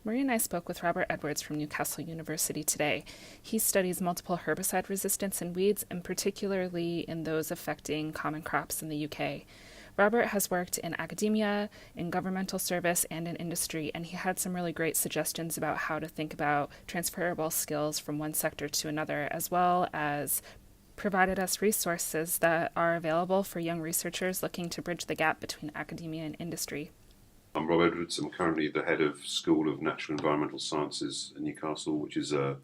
Marie and I spoke with Robert Edwards from Newcastle University today. He studies multiple herbicide resistance in weeds, and particularly in those affecting common crops in the UK. Robert has worked in academia, in governmental service, and in industry, and he had some really great suggestions about how to think about transferable skills from one sector to another, as well as provided us resources that are available for young researchers looking to bridge the gap between academia and industry. I'm Rob Edwards. I'm currently the head of School of Natural and Environmental Sciences in Newcastle, which is a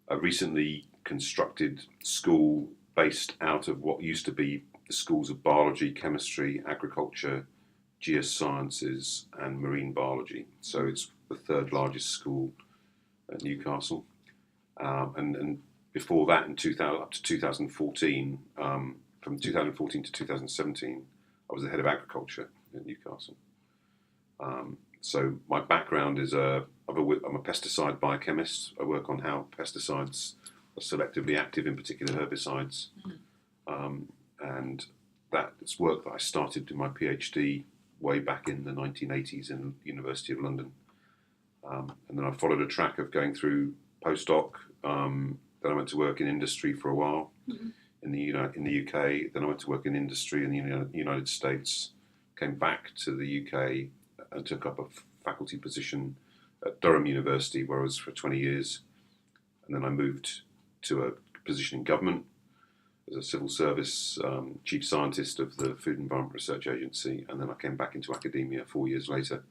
recently constructed school based out of what used to be the schools of biology, chemistry, agriculture, geosciences, and marine biology. So it's the third largest school at Newcastle. And before that, up to 2014, from 2014 to 2017, I was the head of agriculture at Newcastle. So my background is I'm a pesticide biochemist. I work on how pesticides are selectively active, in particular herbicides. And that's work that I started in my PhD way back in the 1980s in the University of London. And then I followed a track of going through postdoc. Then I went to work in industry for a while in the UK. Then I went to work in industry in the United States. Came back to the UK and took up a faculty position at Durham University, where I was for 20 years. And then I moved to a position in government as a civil service chief scientist of the Food and Environment Research Agency. And then I came back into academia 4 years later,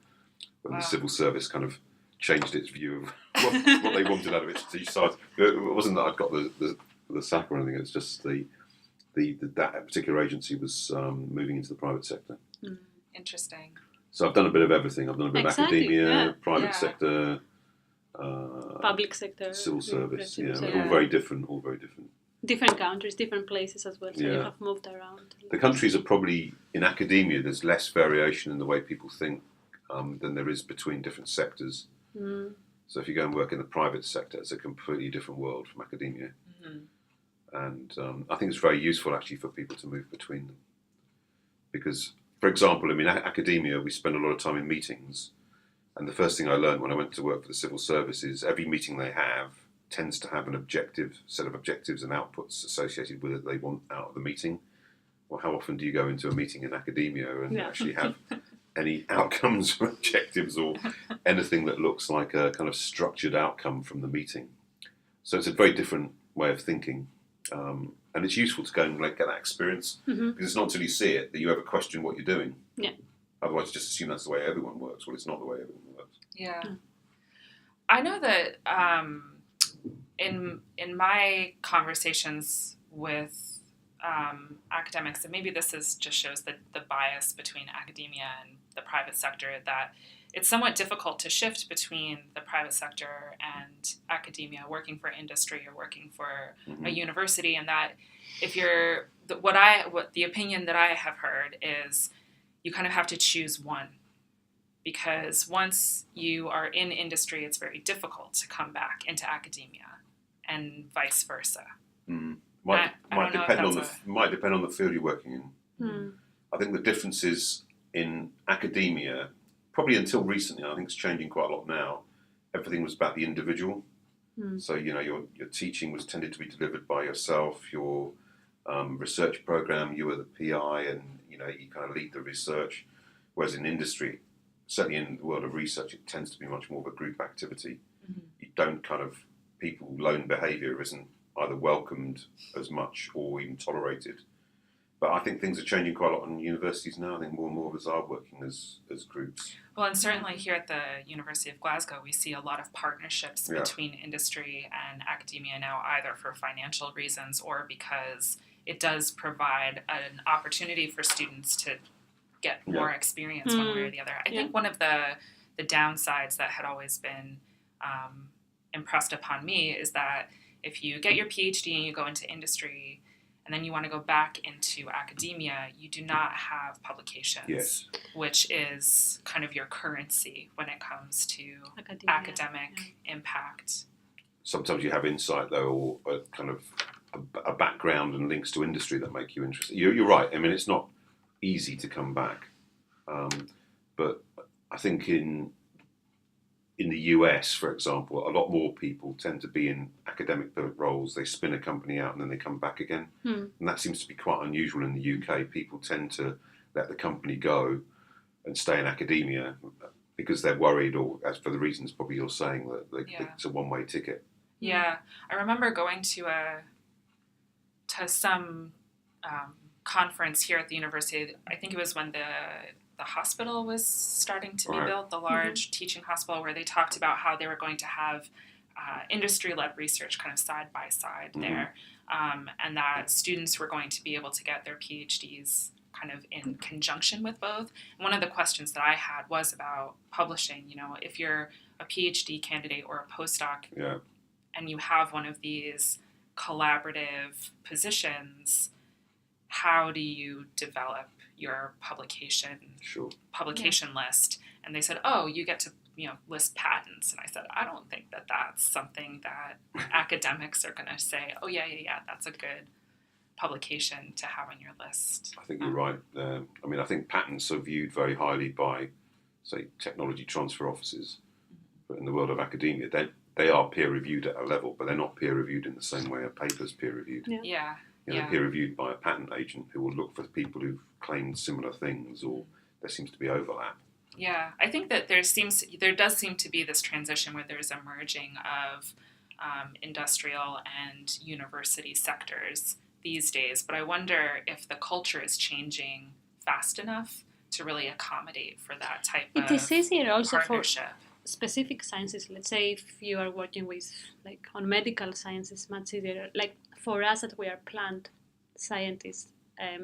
when the civil service kind of changed its view of what they wanted out of its teach science. It wasn't that I'd got the sack or anything, it's just that particular agency was moving into the private sector. Interesting. So I've done a bit of everything. I've done a bit of academia, private sector, public sector, civil service. Yeah. All very different. Different countries, different places as well. So you have moved around. The countries are probably, in academia, there's less variation in the way people think than there is between different sectors. So if you go and work in the private sector, it's a completely different world from academia. And I think it's very useful actually for people to move between them. Because, for example, academia, we spend a lot of time in meetings. And the first thing I learned when I went to work for the civil service is every meeting they have tends to have an set of objectives and outputs associated with it they want out of the meeting. Well, how often do you go into a meeting in academia and actually have any outcomes or objectives or anything that looks like a kind of structured outcome from the meeting? So it's a very different way of thinking. And it's useful to go and get that experience, because it's not until you see it that you ever question what you're doing. Yeah. Otherwise, you just assume that's the way everyone works. Well, it's not the way everyone works. Yeah. I know that in my conversations with academics, and maybe this just shows the bias between academia and the private sector, that it's somewhat difficult to shift between the private sector and academia, working for industry or working for a university, and that if you're what the opinion that I have heard is you kind of have to choose one, because once you are in industry, it's very difficult to come back into academia, and vice versa. Might depend on the field you're working in. I think the differences in academia, probably until recently, I think it's changing quite a lot now. Everything was about the individual. So, your teaching was tended to be delivered by yourself. Your research program, you were the PI, and you kind of lead the research. Whereas in industry, certainly in the world of research, it tends to be much more of a group activity. You don't lone behaviour isn't either welcomed as much or even tolerated. But I think things are changing quite a lot in universities now. I think more and more of us are working as groups. Well, and certainly here at the University of Glasgow, we see a lot of partnerships between industry and academia now, either for financial reasons or because it does provide an opportunity for students to get more experience one way or the other. I think one of the downsides that had always been impressed upon me is that if you get your PhD and you go into industry and then you want to go back into academia, you do not have publications, which is kind of your currency when it comes to academic impact. Sometimes you have insight, though, or a kind of a background and links to industry that make you interested. You're right. I mean, it's not easy to come back. But I think in the US, for example, a lot more people tend to be in academic roles. They spin a company out and then they come back again. And that seems to be quite unusual in the UK. People tend to let the company go and stay in academia because they're worried, or as for the reasons probably you're saying, that it's a one-way ticket. Yeah, I remember going to some conference here at the university. I think it was when the hospital was starting to be built, the large teaching hospital, where they talked about how they were going to have industry-led research kind of side by side there, and that students were going to be able to get their PhDs kind of in conjunction with both. And one of the questions that I had was about publishing. You know, if you're a PhD candidate or a postdoc, and you have one of these collaborative positions, how do you develop your publication list? And they said, oh, you get to list patents. And I said, I don't think that that's something that academics are going to say, oh yeah, that's a good publication to have on your list. I think you're right. I mean, I think patents are viewed very highly by, say, technology transfer offices, but in the world of academia, they are peer-reviewed at a level, but they're not peer-reviewed in the same way a paper's peer-reviewed. They're peer-reviewed by a patent agent who will look for people who've claimed similar things, or there seems to be overlap. Yeah, I think that there does seem to be this transition where there's a merging of industrial and university sectors these days, but I wonder if the culture is changing fast enough to really accommodate for that type of partnership. It is easier also for specific sciences. Let's say if you are working with, like, on medical sciences, much easier. Like, for us that we are plant scientists, I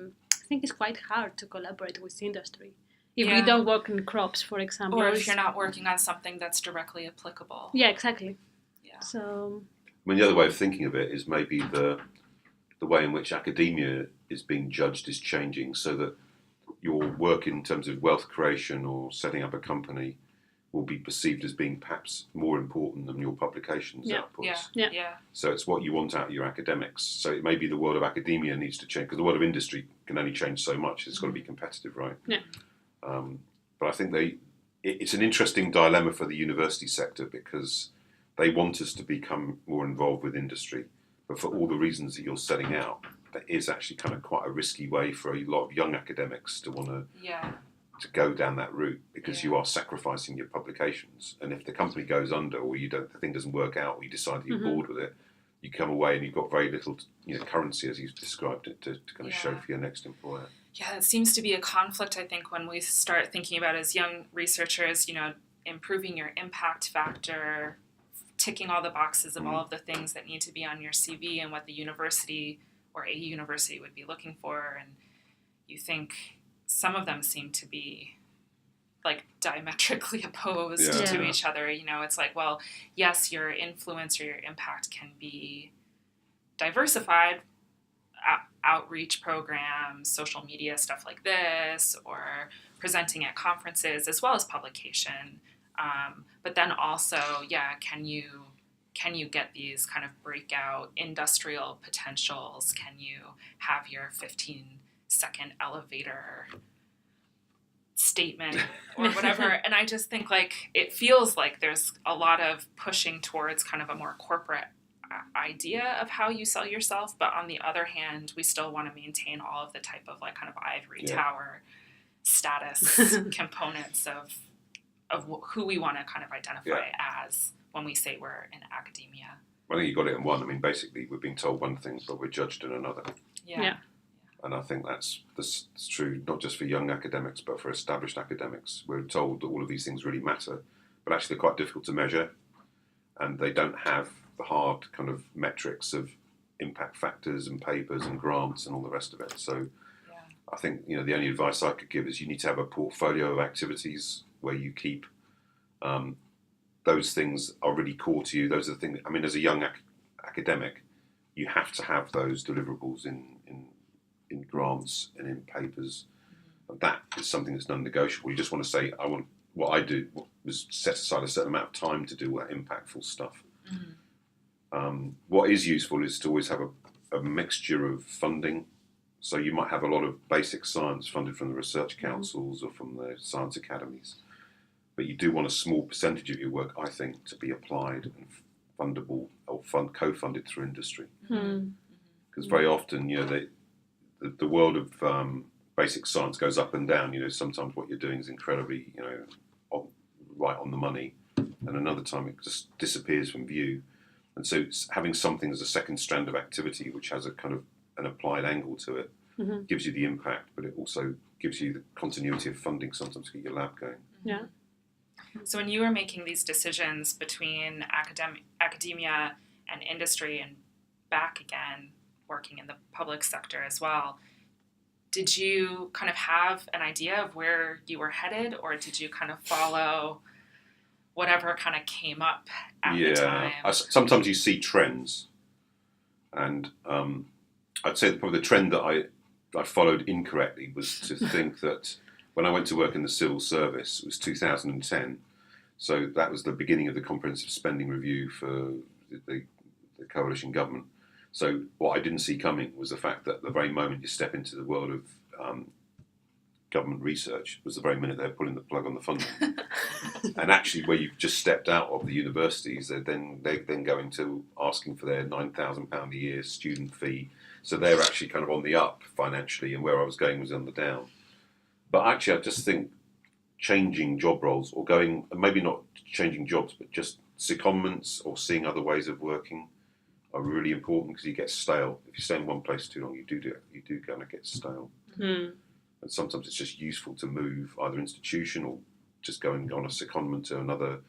think it's quite hard to collaborate with industry. If you don't work in crops, for example. Or if you're not working on something that's directly applicable. Yeah, exactly. Yeah. So, I mean, the other way of thinking of it is maybe the way in which academia is being judged is changing, so that your work in terms of wealth creation or setting up a company will be perceived as being perhaps more important than your publications outputs. Yeah. So it's what you want out of your academics. So it may be the world of academia needs to change, because the world of industry can only change so much. It's got to be competitive, right? Yeah. But I think it's an interesting dilemma for the university sector, because they want us to become more involved with industry. But for all the reasons that you're setting out, that is actually kind of quite a risky way for a lot of young academics to want to go down that route, because you are sacrificing your publications. And if the company goes under, or the thing doesn't work out, or you decide that you're bored with it, you come away and you've got very little, currency, as you've described it, to kind of show for your next employer. Yeah, it seems to be a conflict, I think, when we start thinking about, as young researchers, improving your impact factor, ticking all the boxes of all of the things that need to be on your CV and what the university or a university would be looking for. And you think some of them seem to be like diametrically opposed to each other. It's like, well, yes, your influence or your impact can be diversified, outreach programs, social media, stuff like this, or presenting at conferences, as well as publication. But then also, can you get these kind of breakout industrial potentials? Can you have your 15-second elevator statement or whatever? And I just think, like, it feels like there's a lot of pushing towards kind of a more corporate idea of how you sell yourself, but on the other hand, we still want to maintain all of the type of, like, kind of ivory tower status components of who we want to kind of identify as when we say we're in academia. I think you got it in one. I mean, basically, we're being told one thing, but we're judged in another. Yeah. And I think that's true, not just for young academics, but for established academics. We're told that all of these things really matter, but actually they're quite difficult to measure, and they don't have the hard kind of metrics of impact factors and papers and grants and all the rest of it. So I think, the only advice I could give is you need to have a portfolio of activities where you keep those things are really core to you. Those are the things, I mean, as a young academic, you have to have those deliverables in grants and in papers. And that is something that's non-negotiable. You just want to say, what I do was set aside a certain amount of time to do all that impactful stuff. What is useful is to always have a mixture of funding. So you might have a lot of basic science funded from the research councils or from the science academies. but you do want a small percentage of your work, I think, to be applied and fundable or co-funded through industry. Because very often, the world of basic science goes up and down. Sometimes what you're doing is incredibly, right on the money, and another time it just disappears from view. And so having something as a second strand of activity, which has a kind of an applied angle to it, gives you the impact, but it also gives you the continuity of funding sometimes to get your lab going. Yeah. So when you were making these decisions between academia and industry and back again, working in the public sector as well, did you kind of have an idea of where you were headed, or did you kind of follow whatever kind of came up at the time? Sometimes you see trends, and I'd say probably the trend that I followed incorrectly was to think that when I went to work in the civil service, it was 2010, so that was the beginning of the comprehensive spending review for the coalition government. So what I didn't see coming was the fact that the very moment you step into the world of government research was the very minute they're pulling the plug on the funding. And actually, where you've just stepped out of the universities, they're then going to asking for their £9,000 a year student fee. So they're actually kind of on the up financially, and where I was going was on the down. But actually, I just think changing job roles, or going, maybe not changing jobs, but just secondments or seeing other ways of working are really important, because you get stale. If you stay in one place too long, you do kind of get stale. And sometimes it's just useful to move either institution or just going on a secondment to another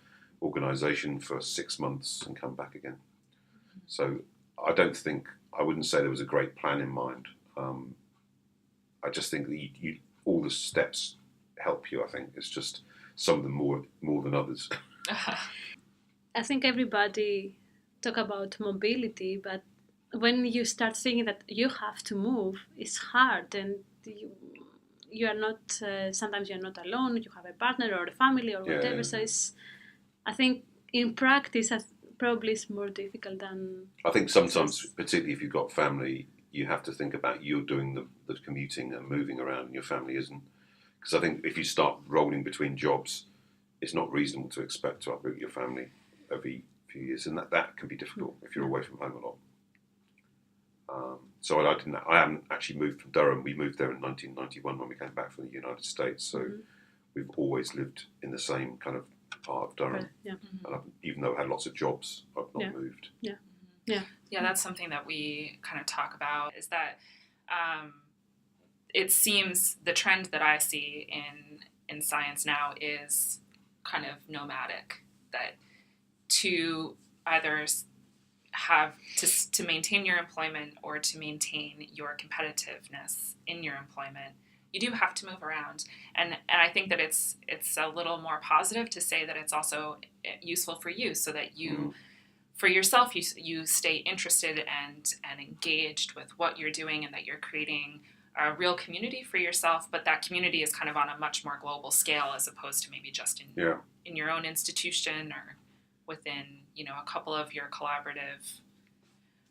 organisation for 6 months and come back again. So I wouldn't say there was a great plan in mind. I just think that all the steps help you. I think it's just some of them more than others. I think everybody talk about mobility, but when you start thinking that you have to move, it's hard, and you are not. Sometimes you are not alone. You have a partner or a family or whatever. Yeah. So I think in practice, probably it's more difficult than. I think sometimes, particularly if you've got family, you have to think about you doing the commuting and moving around, and your family isn't. Because I think if you start rolling between jobs, it's not reasonable to expect to uproot your family every few years, and that can be difficult if you're away from home a lot. So I haven't actually moved from Durham. We moved there in 1991 when we came back from the United States. So we've always lived in the same kind of part of Durham. Yeah. And even though I had lots of jobs, I've not moved. Yeah, that's something that we kind of talk about, is that it seems the trend that I see in science now is kind of nomadic, that to either have to maintain your employment or to maintain your competitiveness in your employment, you do have to move around. And I think that it's a little more positive to say that it's also useful for you, so that you, for yourself, you stay interested and engaged with what you're doing, and that you're creating a real community for yourself, but that community is kind of on a much more global scale, as opposed to maybe just in your own institution or within, a couple of your collaborative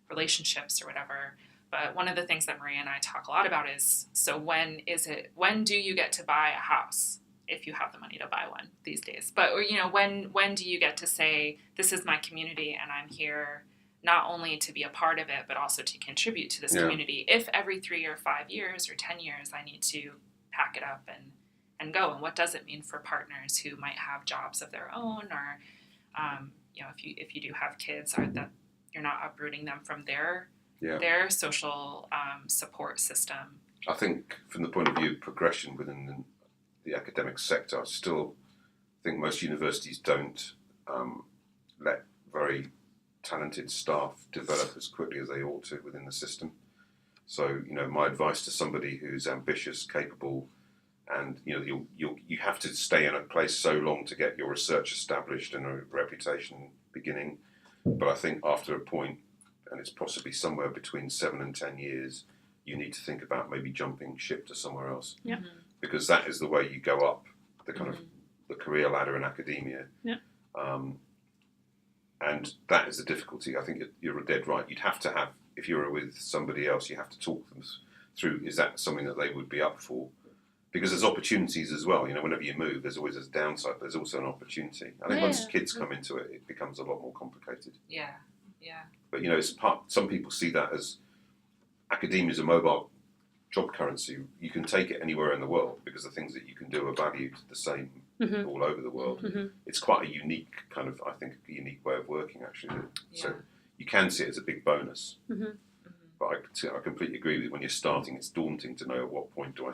relationships or whatever. But one of the things that Maria and I talk a lot about is, so when do you get to buy a house, if you have the money to buy one these days? But, when do you get to say, this is my community and I'm here not only to be a part of it, but also to contribute to this community, if every 3 or 5 years or 10 years I need to pack it up and go? And what does it mean for partners who might have jobs of their own, or if you do have kids, that you're not uprooting them from their social support system? I think from the point of view of progression within the academic sector, I still think most universities don't let very talented staff develop as quickly as they ought to within the system. So, my advice to somebody who's ambitious, capable, and you have to stay in a place so long to get your research established and a reputation beginning. But I think after a point, and it's possibly somewhere between 7 and 10 years, you need to think about maybe jumping ship to somewhere else. Yeah. Because that is the way you go up the kind of the career ladder in academia. Yeah. And that is the difficulty. I think you're dead right. You'd have to have, if you're with somebody else, you have to talk them through, is that something that they would be up for? because there's opportunities as well. Whenever you move, there's always a downside, but there's also an opportunity. I think once kids come into it, it becomes a lot more complicated. Yeah. But it's some people see that as academia is a mobile job currency. You can take it anywhere in the world because the things that you can do are valued the same all over the world. It's quite a unique kind of, I think, a unique way of working actually. So you can see it as a big bonus. But I completely agree with you. When you're starting, it's daunting to know at what point do I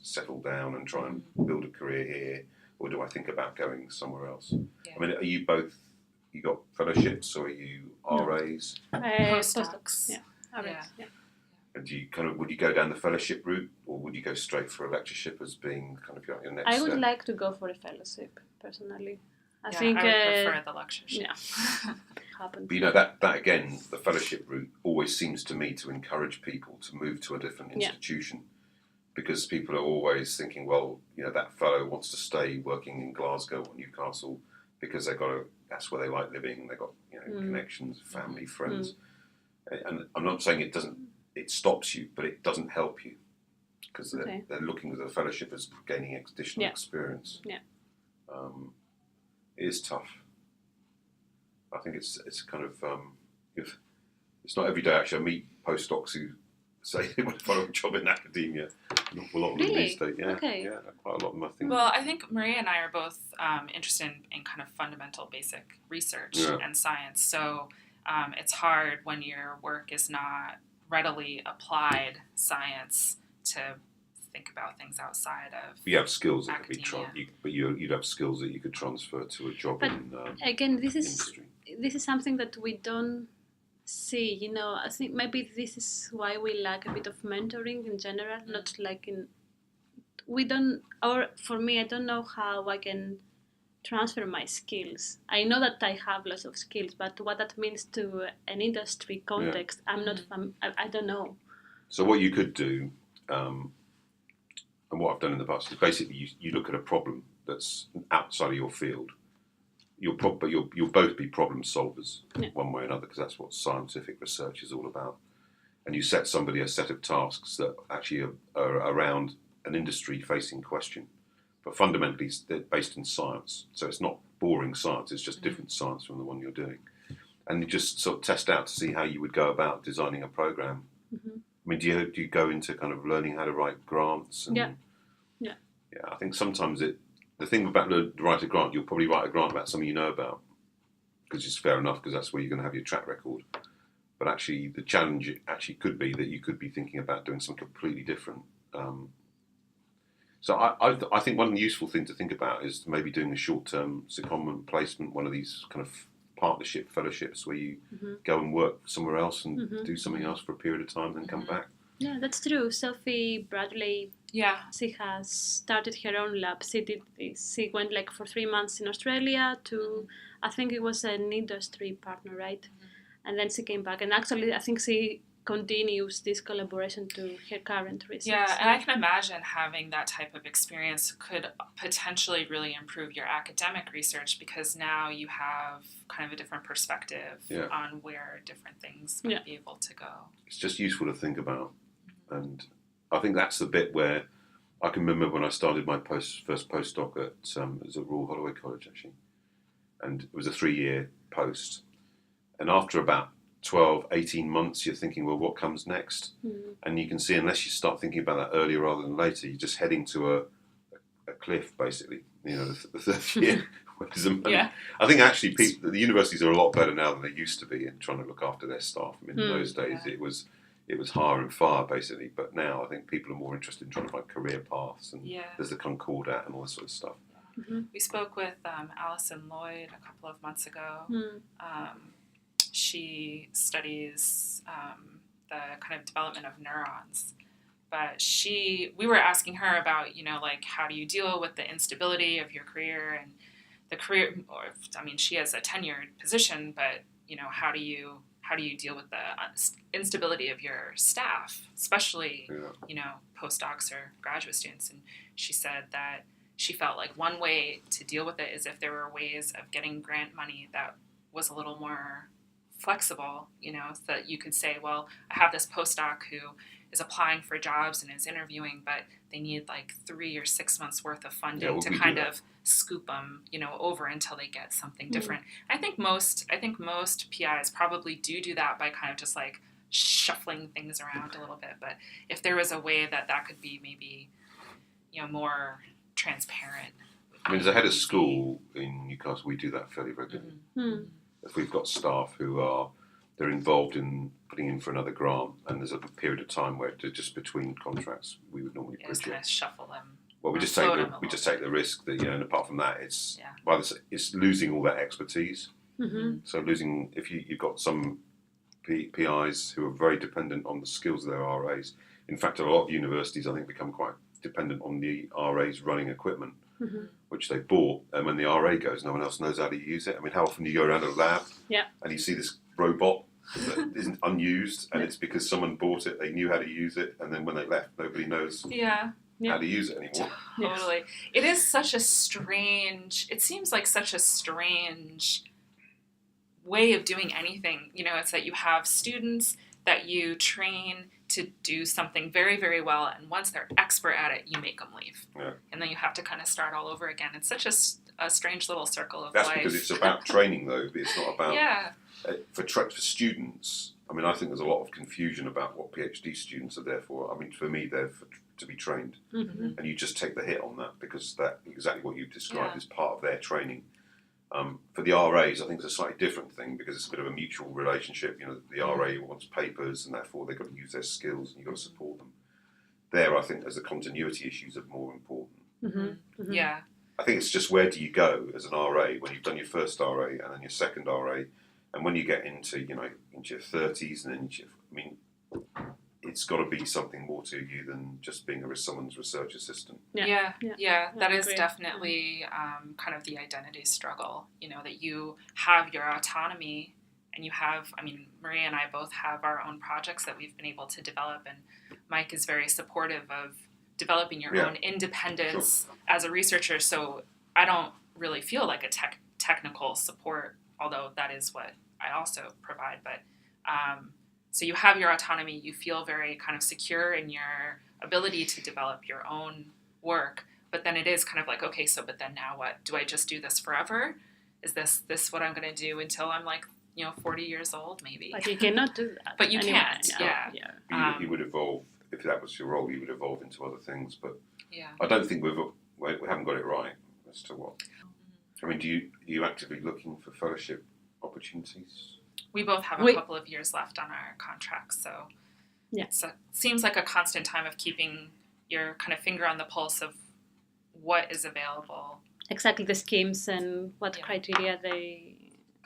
settle down and try and build a career here, or do I think about going somewhere else? Yeah. I mean, are you both? You got fellowships, or are you RAs? Postdocs. Yeah. Yeah. Yeah. And do you would you go down the fellowship route, or would you go straight for a lectureship as being kind of your next I would step? like to go for a fellowship personally. I I think would prefer the lectureship. Yeah. Happened. But that again, the fellowship route always seems to me to encourage people to move to a different institution, because people are always thinking, well, that fellow wants to stay working in Glasgow or Newcastle because that's where they like living, and they've got connections, family, friends. And I'm not saying it stops you, but it doesn't help you, because they're looking at the fellowship as gaining additional experience. Yeah. It is tough. I think it's kind of it's not every day actually I meet postdocs who say they want to follow a job in academia. An awful lot of them these days. Yeah, yeah, quite a lot of them I think. Well, I think Maria and I are both interested in kind of fundamental basic research and science. So it's hard when your work is not readily applied science to think about things outside of you have skills that academia. could be but you'd have skills that you could transfer to a job in again, this industry. This is something that we don't see. I think maybe this is why we lack a bit of mentoring in general. Not like we don't, or for me, I don't know how I can transfer my skills. I know that I have lots of skills, but what that means to an industry context, I'm not. I don't know. So what you could do, and what I've done in the past, is basically you look at a problem that's outside of your field. You'll both be problem solvers one way or another, because that's what scientific research is all about. And you set somebody a set of tasks that actually are around an industry-facing question, but fundamentally they're based in science. So it's not boring science; it's just different science from the one you're doing. And you just sort of test out to see how you would go about designing a program. I mean, do you go into kind of learning how to write grants? And, Yeah. I think sometimes the thing about write a grant, you'll probably write a grant about something you know about, because it's fair enough, because that's where you're going to have your track record. But actually, the challenge actually could be that you could be thinking about doing something completely different. So I think one useful thing to think about is maybe doing a short-term secondment placement, one of these kind of partnership fellowships where you go and work somewhere else and do something else for a period of time, then come back. Yeah, that's true. Sophie Bradley, she has started her own lab. She did this. She went for 3 months in Australia to, I think it was an industry partner, right? And then she came back. And actually, I think she continues this collaboration to her current research. Yeah, and I can imagine having that type of experience could potentially really improve your academic research, because now you have kind of a different perspective on where different things might be able to go. It's just useful to think about. And I think that's the bit where I can remember when I started my first postdoc it was at Royal Holloway College, actually. And it was a 3-year post. And after about 12, 18 months, you're thinking, well, what comes next? And you can see, unless you start thinking about that earlier rather than later, you're just heading to a cliff, basically, the third year. I think actually the universities are a lot better now than they used to be in trying to look after their staff. I mean, in those days, it was hire and fire, basically. But now I think people are more interested in trying to find career paths, and there's the Concordat and all this sort of stuff. We spoke with Alison Lloyd a couple of months ago. She studies the kind of development of neurons. But we were asking her about, how do you deal with the instability of your career and the career, she has a tenured position, but, how do you deal with the instability of your staff, especially, postdocs or graduate students? And she said that she felt like one way to deal with it is if there were ways of getting grant money that was a little more flexible, so that you could say, well, I have this postdoc who is applying for jobs and is interviewing, but they need like 3 or 6 months worth of funding well, to we do kind that. of scoop them, over until they get something different. I think most PIs probably do that by kind of just like shuffling things around a little bit. But if there was a way that could be maybe, more transparent. I mean, as a head of school in Newcastle, we do that fairly regularly. Mm. If we've got staff they're involved in putting in for another grant, and there's a period of time where they're just between contracts, we would normally Just bridge kind of it. shuffle them. Well, we just take the risk that and apart from that, it's it's losing all that expertise. Mm-hmm. So losing if you've got some PIs who are very dependent on the skills of their RAs. In fact, a lot of universities I think become quite dependent on the RAs running equipment, which they bought, and when the RA goes, no one else knows how to use it. I mean, how often do you go around a lab and you see this robot that isn't unused, and it's because someone bought it, they knew how to use it, and then when they left, nobody knows how to use it anymore. Totally. It is such a strange, it seems like such a strange way of doing anything. It's that you have students that you train to do something very, very well, and once they're expert at it, you make them leave. Yeah. And then you have to kind of start all over again. It's such a strange little circle of That's life. because it's about training, though. But it's not about for students. I mean, I think there's a lot of confusion about what PhD students are there for. I mean, for me, they're to be trained, and you just take the hit on that because that exactly what you described is part of their training. For the RAs, I think it's a slightly different thing because it's a bit of a mutual relationship. The RA wants papers, and therefore they've got to use their skills, and you've got to support them. There, I think, as the continuity issues are more important. Mm-hmm. Mm-hmm. Yeah. I think it's just where do you go as an RA when you've done your first RA and then your second RA, and when you get into into your 30s and then it's got to be something more to you than just being someone's research assistant. Yeah. That is agree. definitely kind of the identity struggle, that you have your autonomy and you have, Maria and I both have our own projects that we've been able to develop, and Mike is very supportive of developing your own independence as a researcher. So I don't really feel like a technical support, although that is what I also provide. But so you have your autonomy, you feel very kind of secure in your ability to develop your own work, but then it is kind of like, okay, so but then now what? Do I just do this forever? Is this what I'm going to do until I'm like, 40 years old maybe? But you cannot do that. But you can't, You would evolve, if that was your role, you would evolve into other things, but Yeah. I don't think we haven't got it right as to what. I mean, are you actively looking for fellowship opportunities? We both have a couple of years left on our contracts, so it seems like a constant time of keeping your kind of finger on the pulse of what is available. Exactly, the schemes and what criteria they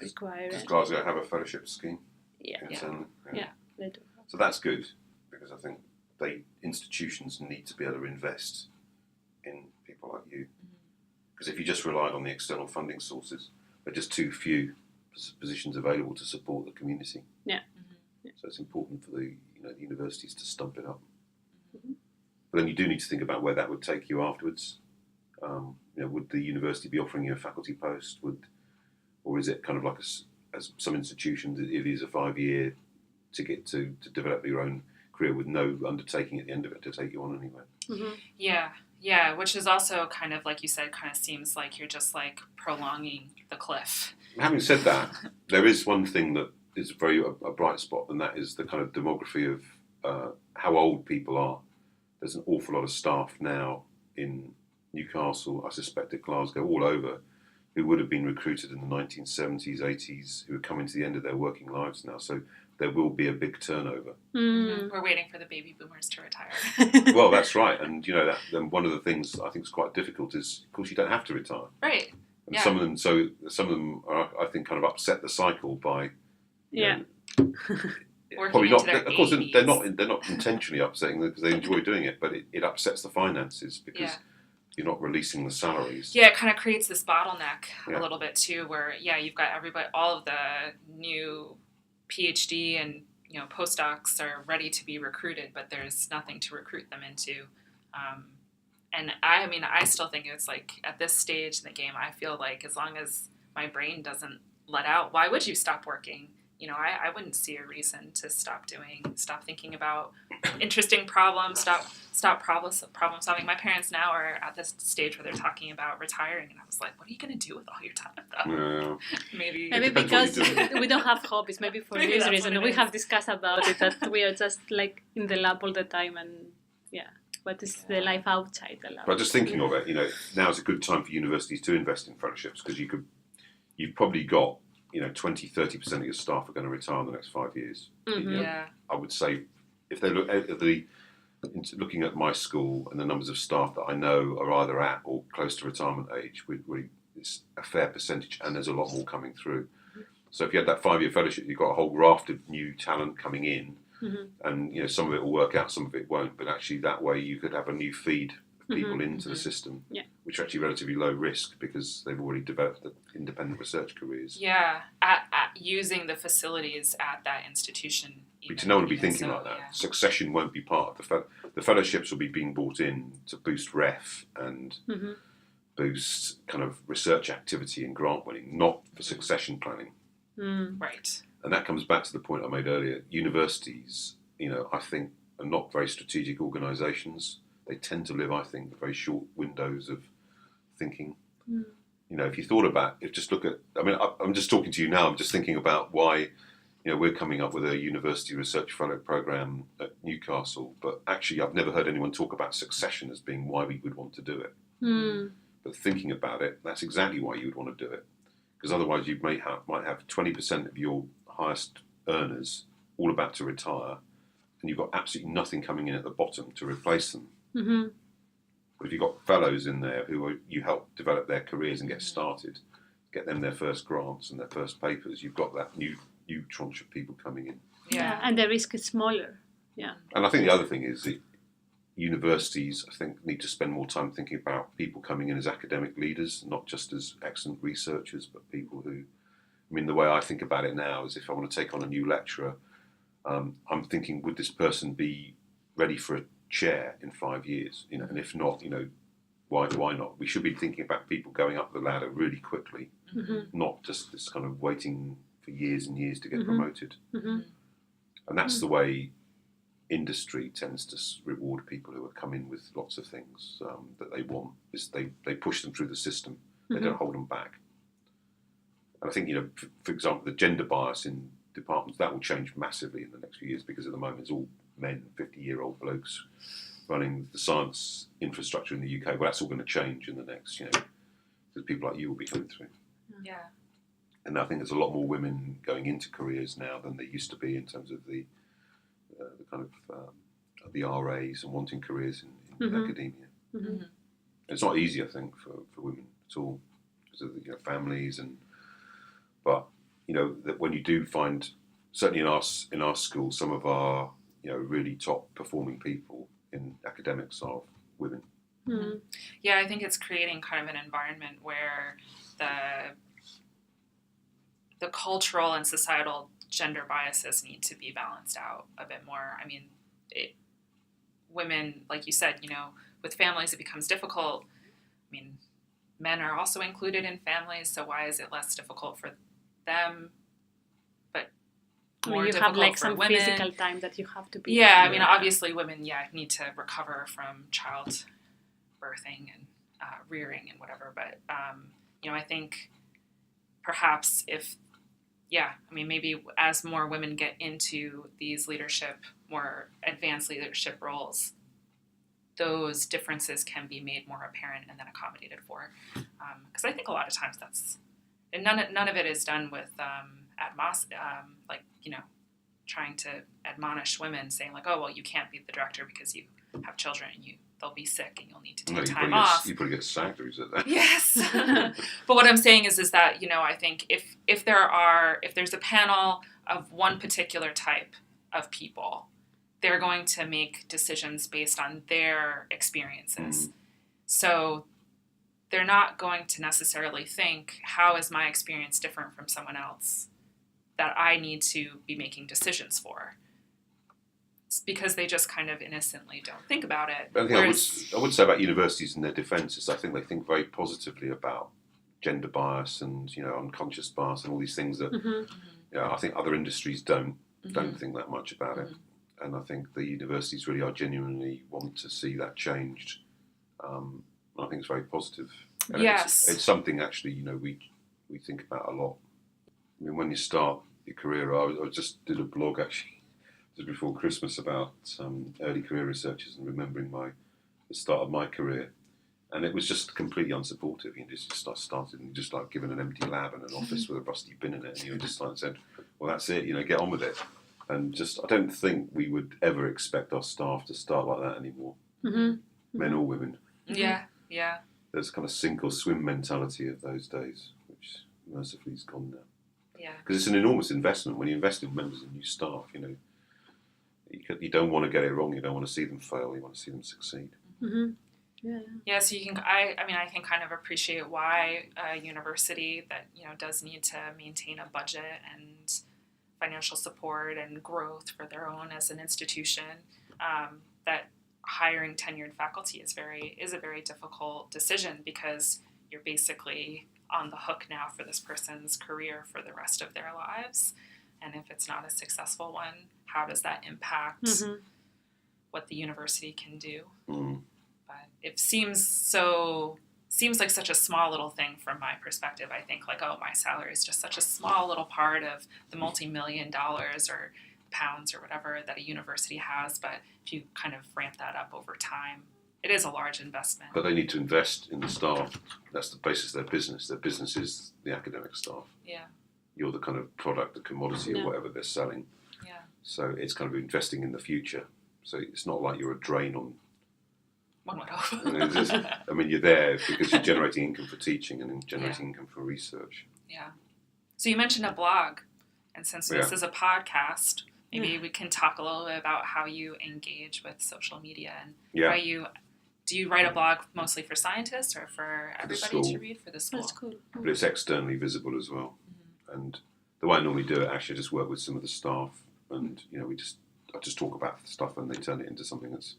require. Does Glasgow have a fellowship scheme? Yeah, They do. So that's good, because I think institutions need to be able to invest in people like you. Because if you just relied on the external funding sources, there are just too few positions available to support the community. Yeah. So it's important for the universities to stump it up. But then you do need to think about where that would take you afterwards. Would the university be offering you a faculty post? Or is it kind of like as some institutions, it is a 5-year ticket to develop your own career with no undertaking at the end of it to take you on anywhere? Mm-hmm. Yeah, which is also kind of, like you said, kind of seems like you're just like prolonging the cliff. Having said that, there is one thing that is a bright spot, and that is the kind of demography of how old people are. There's an awful lot of staff now in Newcastle, I suspect at Glasgow, all over, who would have been recruited in the 1970s, 80s, who are coming to the end of their working lives now. So there will be a big turnover. Mm. We're waiting for the baby boomers to retire. Well, that's right. And, then one of the things I think is quite difficult is, of course, you don't have to retire. Right. And some of them are, I think, kind of upset the cycle by... probably not. Of course, 80s. they're not intentionally upsetting them because they enjoy doing it, but it upsets the finances because you're not releasing the salaries. Yeah, it kind of creates this bottleneck a little bit too, where you've got everybody, all of the new PhD and postdocs are ready to be recruited, but there's nothing to recruit them into. And I still think it's like at this stage in the game, I feel like as long as my brain doesn't let out, why would you stop working? I wouldn't see a reason to stop thinking about interesting problems, stop problem solving. My parents now are at this stage where they're talking about retiring, and I was like, what are you going to do with all your time, though? Maybe because we don't have hobbies, maybe for Maybe this that's reason. what it We is. have discussed about it, that we are just like in the lab all the time, and what is the life outside the lab? But just thinking of it, now is a good time for universities to invest in fellowships, because you've probably got 20-30% of your staff are going to retire in the next 5 years. Yeah. I would say if they look at looking at my school and the numbers of staff that I know are either at or close to retirement age, it's a fair percentage, and there's a lot more coming through. So if you had that 5-year fellowship, you've got a whole raft of new talent coming in, and some of it will work out, some of it won't. But actually, that way you could have a new feed of people into the system, which are actually relatively low risk because they've already developed the independent research careers. Yeah, at using the facilities at that institution. But no one will be thinking like that. Yeah. Succession won't be part of the fellowships. Will be being brought in to boost ref and boost kind of research activity and grant winning, not for succession planning. Right. And that comes back to the point I made earlier. Universities, I think, are not very strategic organisations. They tend to live, I think, very short windows of thinking. If you thought about it, just look at, I'm just talking to you now, I'm just thinking about why, we're coming up with a university research fellow program at Newcastle, but actually I've never heard anyone talk about succession as being why we would want to do it. But thinking about it, that's exactly why you would want to do it. Because otherwise you might have 20% of your highest earners all about to retire, and you've got absolutely nothing coming in at the bottom to replace them. But if you've got fellows in there you help develop their careers and get started, get them their first grants and their first papers, you've got that new tranche of people coming in. Yeah, and the risk is smaller. Yeah. And I think the other thing is that universities, I think, need to spend more time thinking about people coming in as academic leaders, not just as excellent researchers, but people who, the way I think about it now is if I want to take on a new lecturer, I'm thinking, would this person be ready for a chair in 5 years? And if not, why not? We should be thinking about people going up the ladder really quickly, not just this kind of waiting for years and years to get promoted. And that's the way industry tends to reward people who have come in with lots of things that they want. Is they push them through the system. They don't hold them back. And I think, for example, the gender bias in departments, that will change massively in the next few years, because at the moment it's all men, 50-year-old blokes running the science infrastructure in the UK. Well, that's all going to change in the next, because people like you will be coming through. Yeah. And I think there's a lot more women going into careers now than there used to be in terms of the kind of the RAs and wanting careers in academia. It's not easy, I think, for women at all, because of the families but that when you do find, certainly in our school, some of our really top performing people in academics are women. Yeah, I think it's creating kind of an environment where the cultural and societal gender biases need to be balanced out a bit more. Women, like you said, with families it becomes difficult. Men are also included in families, so why is it less difficult for them? But more you difficult have like for some women. physical time that you have to be. Yeah, obviously women, need to recover from child birthing and rearing and whatever. But I think perhaps maybe as more women get into these more advanced leadership roles, those differences can be made more apparent and then accommodated for. Because I think a lot of times and none of it is done with trying to admonish women, saying like, oh, well, you can't be the director because you have children and they'll be sick and you'll need to take time off. You probably get sacked if you said that. Yes. But what I'm saying is that, I think if there's a panel of one particular type of people, they're going to make decisions based on their experiences. So they're not going to necessarily think, how is my experience different from someone else that I need to be making decisions for? It's because they just kind of innocently don't think about it. I think I would say about universities and their defence is I think they think very positively about gender bias and unconscious bias and all these things that I think other industries don't think that much about it, and I think the universities really are genuinely want to see that changed. I think it's very positive. And Yes. it's something actually, we think about a lot. I mean, when you start your career, I just did a blog actually just before Christmas about early career researchers and remembering the start of my career, and it was just completely unsupportive. You just started and just like given an empty lab and an office with a rusty bin in it, and you just like said, "Well, that's it. Get on with it." And just, I don't think we would ever expect our staff to start like that anymore, men or women. Yeah. There's kind of sink or swim mentality of those days, which mercifully is gone now. Yeah. Because it's an enormous investment. When you invest in members and new staff, you don't want to get it wrong. You don't want to see them fail. You want to see them succeed. Yeah, so you can. I can kind of appreciate why a university that does need to maintain a budget and financial support and growth for their own as an institution, that hiring tenured faculty is a very difficult decision, because you're basically on the hook now for this person's career for the rest of their lives. And if it's not a successful one, how does that impact what the university can do? But it seems like such a small little thing from my perspective. I think like, oh, my salary is just such a small little part of the multi-million dollars or pounds or whatever that a university has. But if you kind of ramp that up over time, it is a large investment. But they need to invest in the staff. That's the basis of their business. Their business is the academic staff. Yeah. You're the kind of product, the commodity or whatever they're selling. Yeah. So it's kind of investing in the future. So it's not like you're a drain on. One would hope. You're there because you're generating income for teaching and generating income for research. Yeah. So you mentioned a blog, and since this is a podcast, maybe we can talk a little bit about how you engage with social media and how do you write a blog mostly for scientists or for everybody to read for the school? That's cool. But it's externally visible as well. And the way I normally do it, actually, I just work with some of the staff, and I just talk about stuff, and they turn it into something that's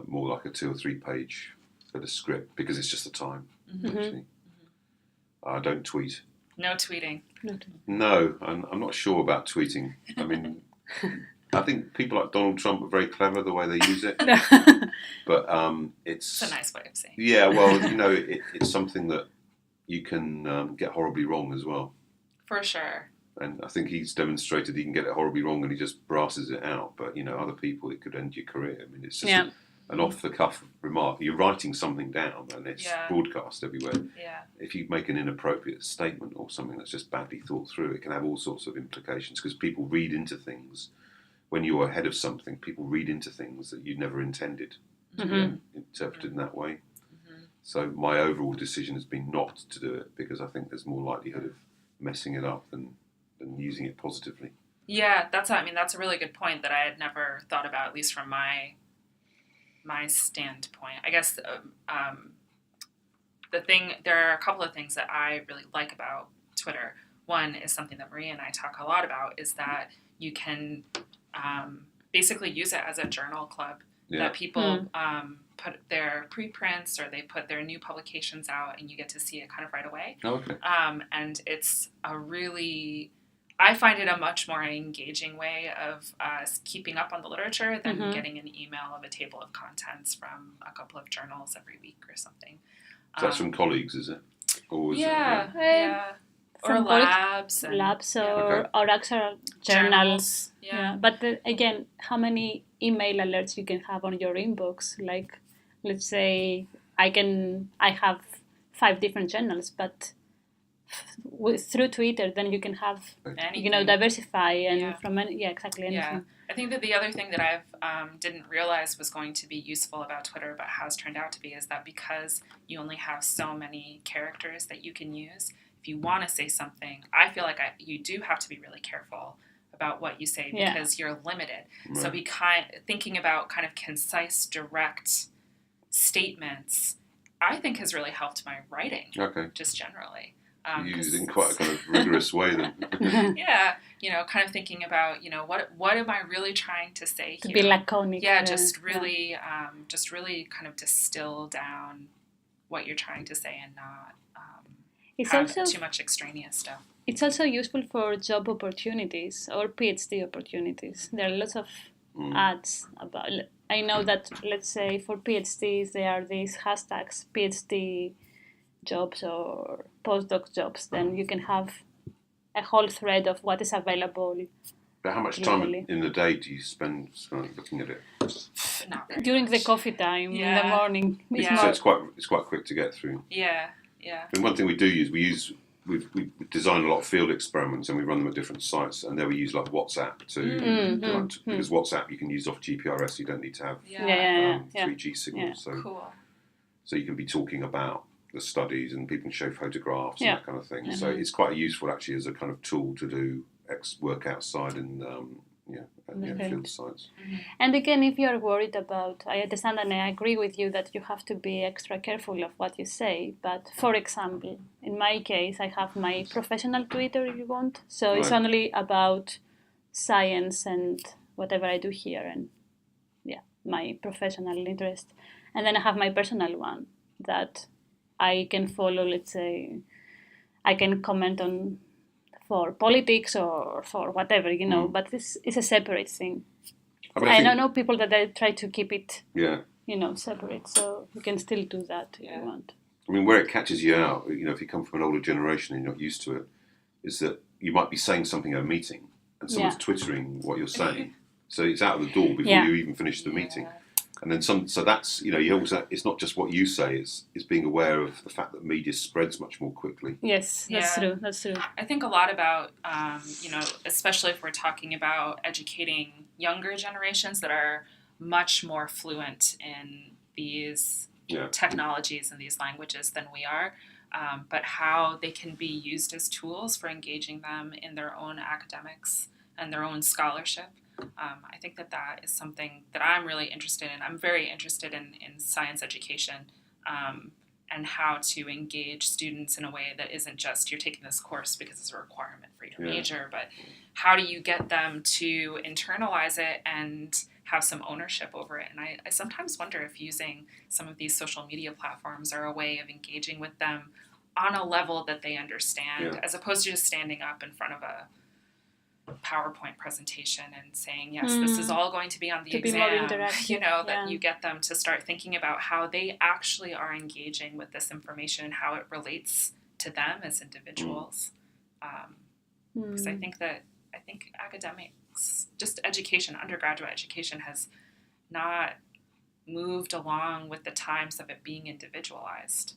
more like a 2 or 3 page bit of script, because it's just the time. Actually, I don't tweet. No tweeting. No, I'm not sure about tweeting. I mean, I think people like Donald Trump are very clever the way they use it. But it's a nice way of saying. Yeah, well, it's something that you can get horribly wrong as well. For sure. And I think he's demonstrated he can get it horribly wrong, and he just brasses it out. But other people, it could end your career. I mean, it's just an off-the-cuff remark. You're writing something down, and it's broadcast everywhere. Yeah. If you make an inappropriate statement or something that's just badly thought through, it can have all sorts of implications, because people read into things. When you're ahead of something, people read into things that you never intended to be interpreted in that way. So my overall decision has been not to do it, because I think there's more likelihood of messing it up than using it positively. Yeah, that's a really good point that I had never thought about, at least from my standpoint. I guess there are a couple of things that I really like about Twitter. One is something that Maria and I talk a lot about, is that you can basically use it as a journal club. That people put their preprints or they put their new publications out, and you get to see it kind of right away. Okay. And it's I find it a much more engaging way of keeping up on the literature than getting an email of a table of contents from a couple of journals every week or something. So that's from colleagues, is it? Or is Or labs. Or actual journals. Yeah. But again, how many email alerts you can have on your inbox? Like, let's say I have 5 different journals, but through Twitter, then you can have, diversify and from exactly anything. Yeah. I think that the other thing that I've didn't realize was going to be useful about Twitter, but has turned out to be, is that because you only have so many characters that you can use, if you want to say something, I feel like you do have to be really careful about what you say, because you're limited. Right. So thinking about kind of concise, direct statements, I think has really helped my writing. Okay. Just generally. You use it in quite a kind of rigorous way then. Yeah, kind of thinking about, what am I really trying to say here? To be laconic. Yeah, just really kind of distill down what you're trying to say, and not. It's have also too much extraneous stuff. It's also useful for job opportunities or PhD opportunities. There are lots of ads about. I know that, let's say, for PhDs, there are these hashtags, PhD jobs or postdoc jobs. Then you can have a whole thread of what is available. But how much time Literally. in the day do you spend looking at it? Not very During the much. coffee time in the Yeah. morning. It's Yeah. So more, it's quite quick to get through. Yeah, yeah. And one thing we use we've designed a lot of field experiments and we run them at different sites, and then we use like WhatsApp because WhatsApp you can use off GPRS. You don't need to have Yeah. 3G signals. So Cool. so you can be talking about the studies and people can show photographs and Yeah. that kind of thing. So it's quite useful actually as a kind of tool to do work outside in field sites. And again, if you are worried about, I understand and I agree with you that you have to be extra careful of what you say. But for example, in my case, I have my professional Twitter, if you want. So it's Right. only about science and whatever I do here and my professional interest. And then I have my personal one that I can follow, let's say, I can comment on for politics or for whatever, but this is a separate thing. I don't know people that they try to keep it, separate. So you can still do that if you want. I mean, where it catches you out, if you come from an older generation and you're not used to it, is that you might be saying something at a meeting and someone's twittering what you're saying. So it's out of the door before you even finish the meeting. And then so that's, you also, it's not just what you say, it's being aware of the fact that media spreads much more quickly. Yes, that's true. I think a lot about, especially if we're talking about educating younger generations that are much more fluent in these technologies and these languages than we are, but how they can be used as tools for engaging them in their own academics and their own scholarship. I think that is something that I'm really interested in. I'm very interested in science education and how to engage students in a way that isn't just you're taking this course because it's a requirement for you to major, but how do you get them to internalize it and have some ownership over it? And I sometimes wonder if using some of these social media platforms are a way of engaging with them on a level that they understand, as opposed to just standing up in front of a PowerPoint presentation and saying, yes, this is all going to be on the exam, that you get them to start thinking about how they actually are engaging with this information and how it relates to them as individuals. Because I think academics, just education, undergraduate education has not moved along with the times of it being individualized.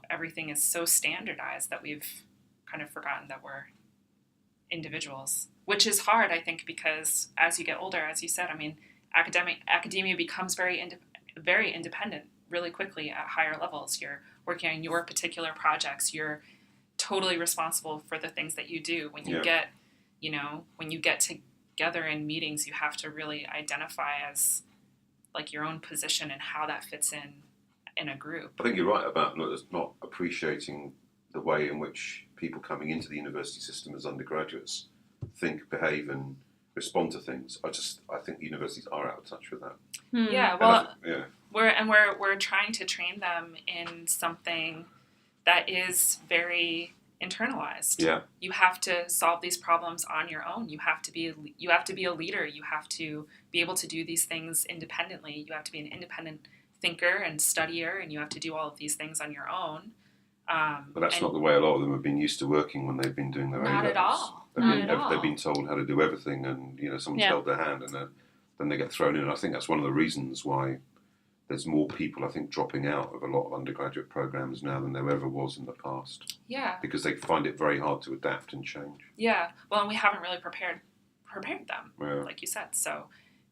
Everything is so standardized that we've kind of forgotten that we're individuals, which is hard, I think, because as you get older, as you said, I mean, academia becomes very independent really quickly at higher levels. You're working on your particular projects. You're totally responsible for the things that you do. When you get, when you get together in meetings, you have to really identify as like your own position and how that fits in a group. I think you're right about not appreciating the way in which people coming into the university system as undergraduates think, behave, and respond to things. I think universities are out of touch with that. Yeah, well, we're trying to train them in something that is very internalized. Yeah. You have to solve these problems on your own. You have to be a leader. You have to be able to do these things independently. You have to be an independent thinker and studier, and you have to do all of these things on your own. But that's not the way a lot of them have been used to working when they've been doing their A-levels. Not at all. They've been told how to do everything, and someone's held their hand, and then they get thrown in. And I think that's one of the reasons why there's more people, I think, dropping out of a lot of undergraduate programs now than there ever was in the past. Yeah. Because they find it very hard to adapt and change. Yeah. Well, and we haven't really prepared them, like you said. So,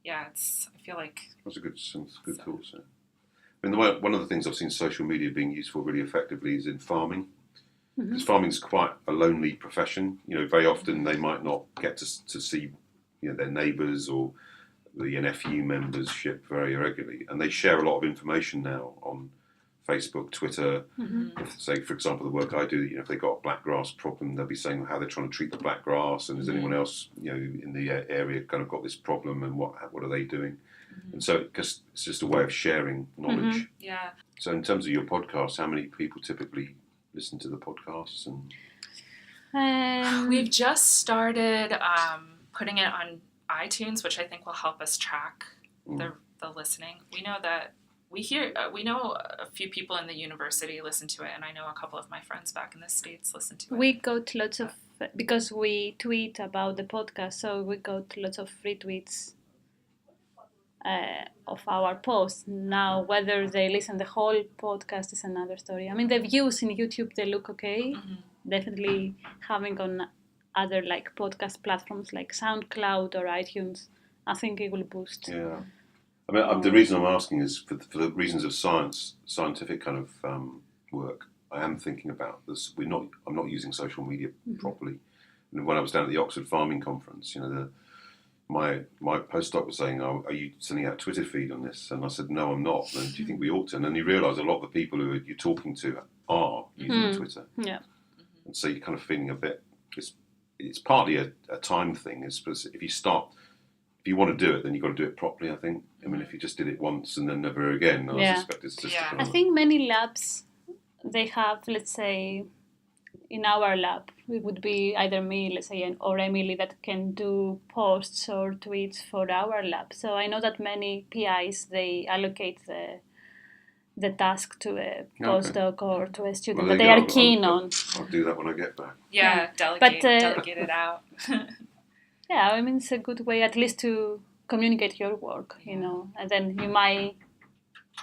I feel like that's a good tool. So. I mean, one of the things I've seen social media being used for really effectively is in farming. Because farming's quite a lonely profession. Very often they might not get to see their neighbours or the NFU membership very regularly, and they share a lot of information now on Facebook, Twitter. If, say, for example, the work I do, if they got a black grass problem, they'll be saying how they're trying to treat the black grass, and has anyone else in the area kind of got this problem, and what are they doing? And so it's just a way of sharing knowledge. Yeah. So in terms of your podcast, how many people typically listen to the podcasts? And We've just started putting it on iTunes, which I think will help us track the listening. We know that we know a few people in the university listen to it, and I know a couple of my friends back in the States listen to it. We got lots of, because we tweet about the podcast, so we got lots of retweets of our posts. Now, whether they listen the whole podcast is another story. I mean, the views in YouTube, they look okay. Definitely having on other like podcast platforms like SoundCloud or iTunes, I think it will boost. Yeah. I mean, the reason I'm asking is for the reasons of scientific kind of work. I am thinking about this. I'm not using social media properly. And when I was down at the Oxford Farming Conference, my postdoc was saying, "Oh, are you sending out a Twitter feed on this?" And I said, "No, I'm not. And do you think we ought to?" And then you realise a lot of the people who you're talking to are using Twitter. Yeah. And so you're kind of feeling a bit. It's partly a time thing. It's if you want to do it, then you've got to do it properly, I think. I mean, if you just did it once and then never again, I suspect it's just... I think many labs, they have, let's say, in our lab, it would be either me, let's say, or Emily that can do posts or tweets for our lab. So I know that many PIs, they allocate the task to a postdoc or to a student that they are keen on. I'll do that when I get back. Yeah, delegate it out. Yeah, I mean, it's a good way at least to communicate your work, and then you might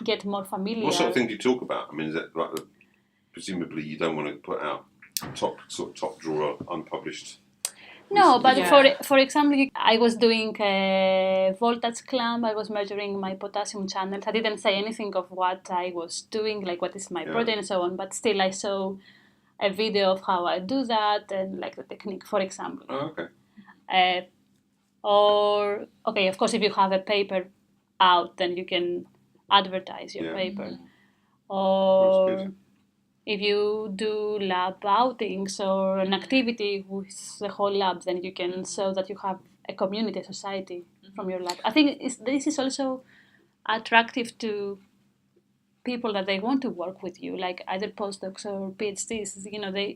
get more familiar. What sort of thing do you talk about? I mean, is that like presumably you don't want to put out top drawer unpublished? No, but for example, I was doing a voltage clamp. I was measuring my potassium channels. I didn't say anything of what I was doing, like what is my protein and so on. But still, I saw a video of how I do that and like the technique, for example. Oh, okay. Of course, if you have a paper out, then you can advertise your paper. Or if you do lab outings or an activity with the whole lab, then you can show that you have a community, a society from your lab. I think this is also attractive to people that they want to work with you, like either postdocs or PhDs.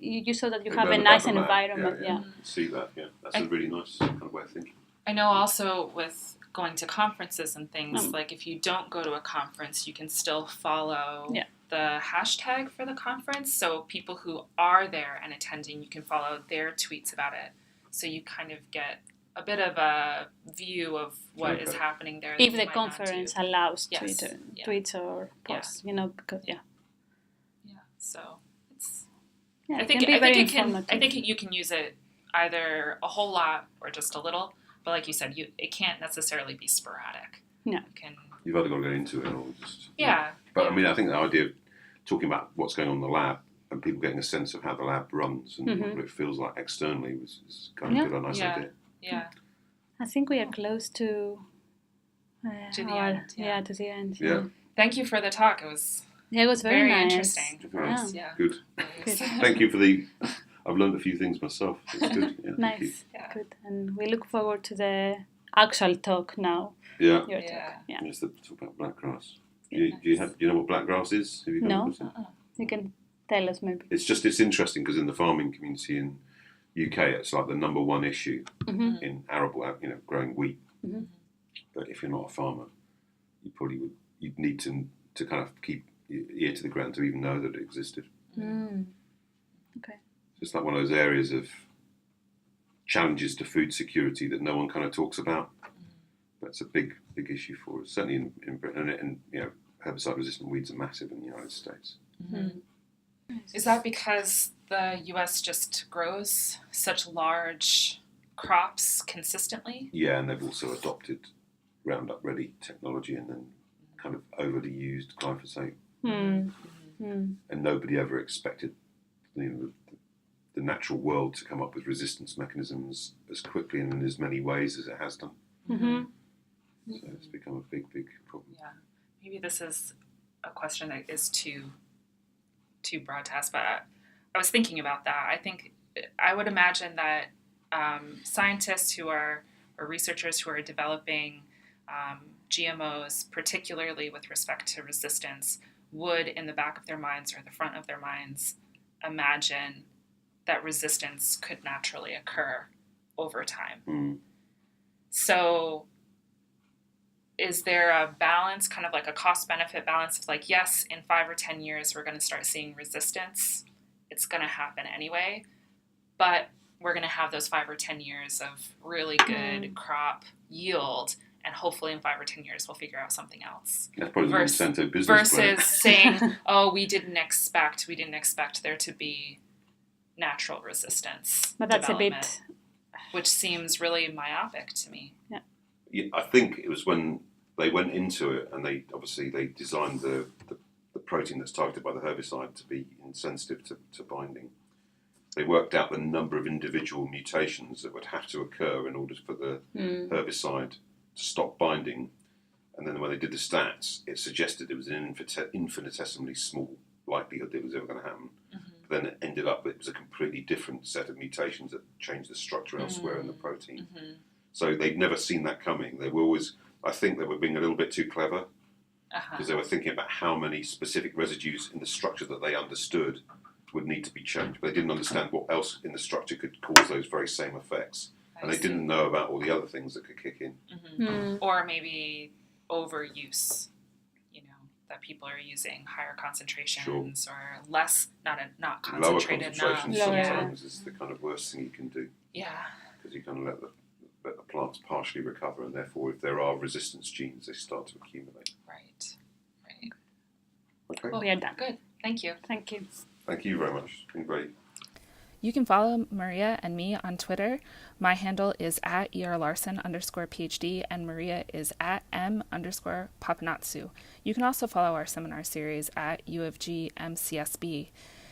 You show that you have a nice environment. Yeah. See that? Yeah, that's a really nice kind of way of thinking. I know also with going to conferences and things, like if you don't go to a conference, you can still follow the hashtag for the conference. So people who are there and attending, you can follow their tweets about it. So you kind of get a bit of a view of what is happening there. If the conference allows tweets or posts, because so it's. I think you can use it either a whole lot or just a little. But like you said, it can't necessarily be sporadic. No. You've either got to get into it or just... Yeah. But I mean, I think the idea of talking about what's going on in the lab and people getting a sense of how the lab runs and what it feels like externally is kind of a nice idea. Yeah. I think we are close to the end. Yeah, to the end. Yeah. Thank you for the talk. It was very nice. Interesting. Good. Thank you for the... I've learned a few things myself. It's good. Yeah, nice. Good. And we look forward to the actual talk now. Yeah. Your talk. Yeah. Yes, talk about blackgrass. Do you know what blackgrass is? Have you no. You can tell us maybe. It's interesting because in the farming community in UK, it's like the number one issue in arable, growing wheat. But if you're not a farmer, you'd need to kind of keep your ear to the ground to even know that it existed. Okay. It's like one of those areas of challenges to food security that no one kind of talks about. But it's a big issue for us, certainly in Britain. And herbicide-resistant weeds are massive in the United States. Is that because the U.S. just grows such large crops consistently? Yeah, and they've also adopted Roundup-ready technology and then kind of overly used glyphosate. And nobody ever expected the natural world to come up with resistance mechanisms as quickly and in as many ways as it has done. So it's become a big problem. Yeah, maybe this is a question that is too broad to ask, but I was thinking about that. I would imagine that scientists or researchers who are developing GMOs, particularly with respect to resistance, would in the back of their minds or the front of their minds imagine that resistance could naturally occur over time. So is there a balance, kind of like a cost-benefit balance of like, yes, in 5 or 10 years, we're going to start seeing resistance. It's going to happen anyway, but we're going to have those 5 or 10 years of really good crop yield, and hopefully in 5 or 10 years, we'll figure out something else. That's probably the incentive business versus plan. saying, oh, we didn't expect there to be natural resistance But that's development, which seems really myopic to me. Yeah, I think it was when they went into it, and they designed the protein that's targeted by the herbicide to be insensitive to binding. They worked out the number of individual mutations that would have to occur in order for the herbicide to stop binding. And then when they did the stats, it suggested it was an infinitesimally small likelihood that it was ever going to happen. But then it ended up, it was a completely different set of mutations that changed the structure elsewhere in the protein. So they'd never seen that coming. They were always, I think they were being a little bit too clever, because they were thinking about how many specific residues in the structure that they understood would need to be changed. But they didn't understand what else in the structure could cause those very same effects. And they didn't know about all the other things that could kick in. Or maybe overuse, that people are using higher concentrations or less, not concentrated Lower enough. concentrations sometimes is the kind of worst thing you can do. Yeah. Because you kind of let the plants partially recover, and therefore if there are resistance genes, they start to accumulate. Right. Okay. Well, We are done. good. Thank you. Thank you. Thank you very much. It's been great. You can follow Maria and me on Twitter. My handle is @ERLarson_PhD, and Maria is @M_Papanatsu. You can also follow our seminar series at UofG MCSB.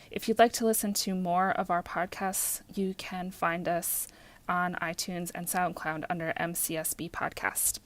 If you'd like to listen to more of our podcasts, you can find us on iTunes and SoundCloud under MCSB Podcast.